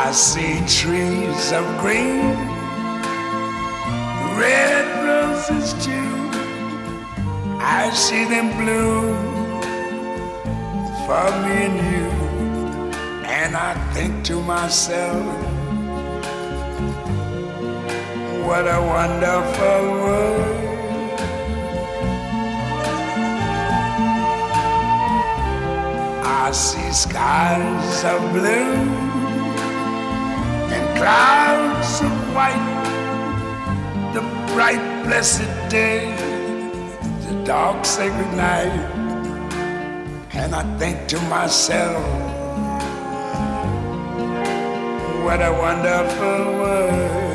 I see trees of green, red roses too. I see them bloom for me and you. And I think to myself, what a wonderful world. I see skies of blue and clouds of white, the bright blessed day, the dark sacred night. And I think to myself, what a wonderful world.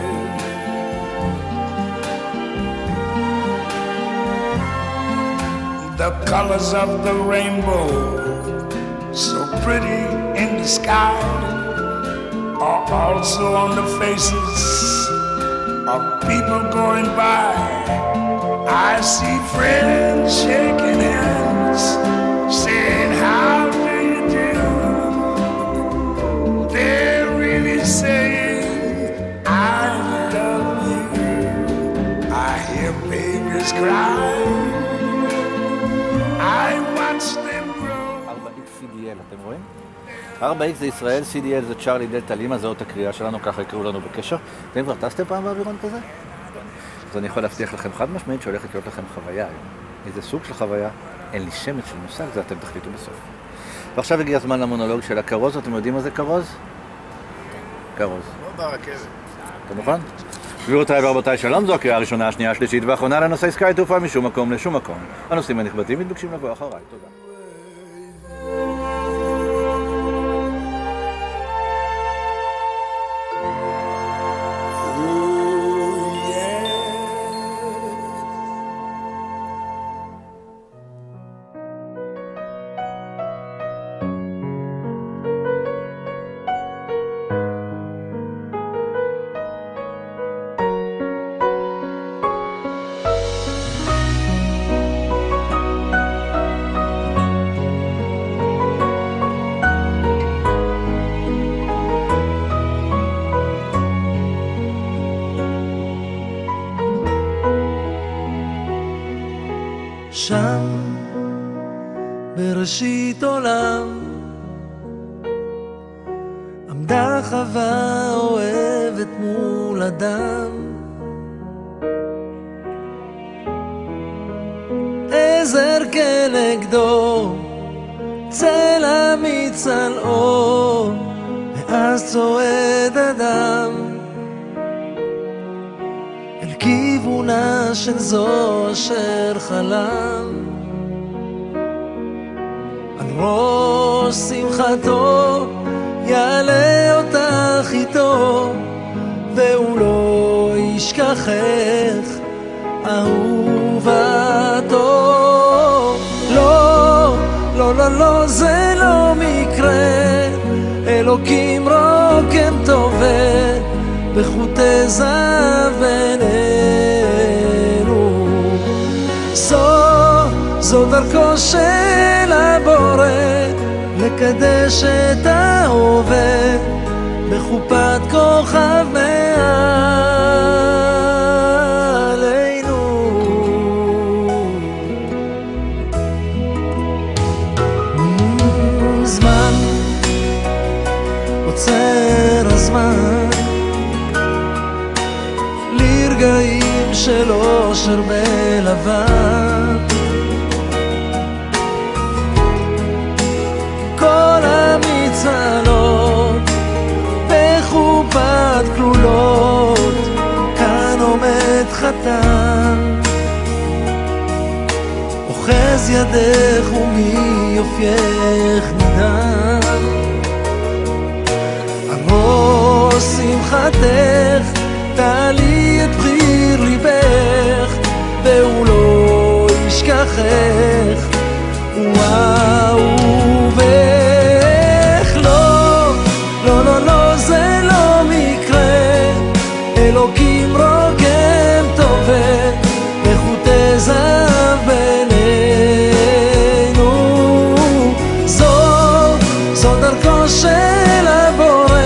The colors of the rainbow, so pretty in the sky, are also on the faces of people going by. I see friends shaking hands, saying, how do you do? They're really saying, I love you. I hear babies cry, I watch them grow. 4XCDL, אתם רואים? 4X זה ישראל, CDL זה צ'רלי דלטה לימה, זו אות הקריאה שלנו, ככה יקראו לנו בקשר. אתם כבר טסתם פעם באווירון כזה? אז אני יכול להבטיח לכם חד משמעית שהולכת להיות לכם חוויה היום. איזה סוג של חוויה? אין לי שמץ של מושג, זה אתם תחליטו בסוף. ועכשיו הגיע הזמן למונולוג של הכרוז, אתם יודעים מה זה כרוז? כרוז. לא ברכבת. אתה מוכן? גבירותיי ורבותיי, שלום, זו הקריאה הראשונה, השנייה, השלישית והאחרונה לנושא עסקי תעופה משום מקום לשום מקום. הנושאים הנכבדים מתבקשים לבוא אחריי. תודה. שם בראשית עולם עמדה חווה אוהבת מול אדם, עזר כנגדו צל אמיץ על אור, ואז צועד אדם אל כיוונה של זו אשר חלם. על ראש שמחתו יעלה אותך איתו, והוא לא ישכחך אהובתו. לא, לא, לא, לא, זה לא מקרה, אלוקים רוקם טובה בחוטי זהב בינינו. זו דרכו של הבורא לקדש את ההווה בחופת כוכב מעלינו. זמן עוצר הזמן לרגעים של אושר בלבן, כל המצלות בחופת כלולות, כאן עומד חתן אוחז ידך ומיופייך נדהם. על ראש שמחתך תעלי את בחיר ליבך, והוא לא ישכחך הוא אהובך. לא, לא, לא, לא, זה לא מקרה, אלוקים רוקם טובה בחוטי זהב בינינו. זו דרכו של הבורא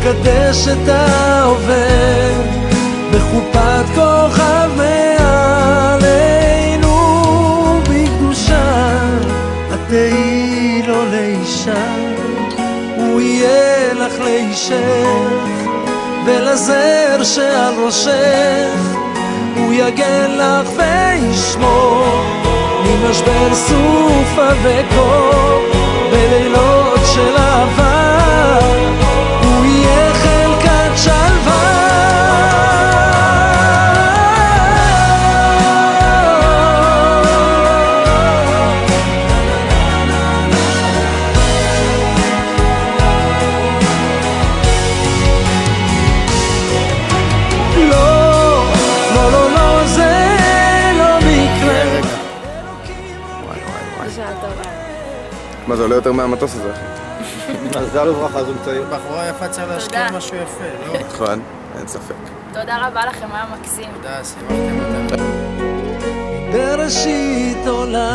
מקדש את ההווה בחופת כוכב מעלינו בקדושה. התהי לו לאישה, הוא יהיה לך לאישך, ולזר שעל ראשך הוא יגן לך וישמור ממשבר סופה וקור בלילות של אהבה. הוא יהיה חלקת שלווה. מה זה עולה יותר מהמטוס הזה, אחי? מזל וברכה, זוג צעיר. בחורה יפה צריך להשקיע משהו יפה, לא? נכון, אין ספק. תודה רבה לכם, היה מקסים. תודה, שימחתם אותנו. בראשית עולם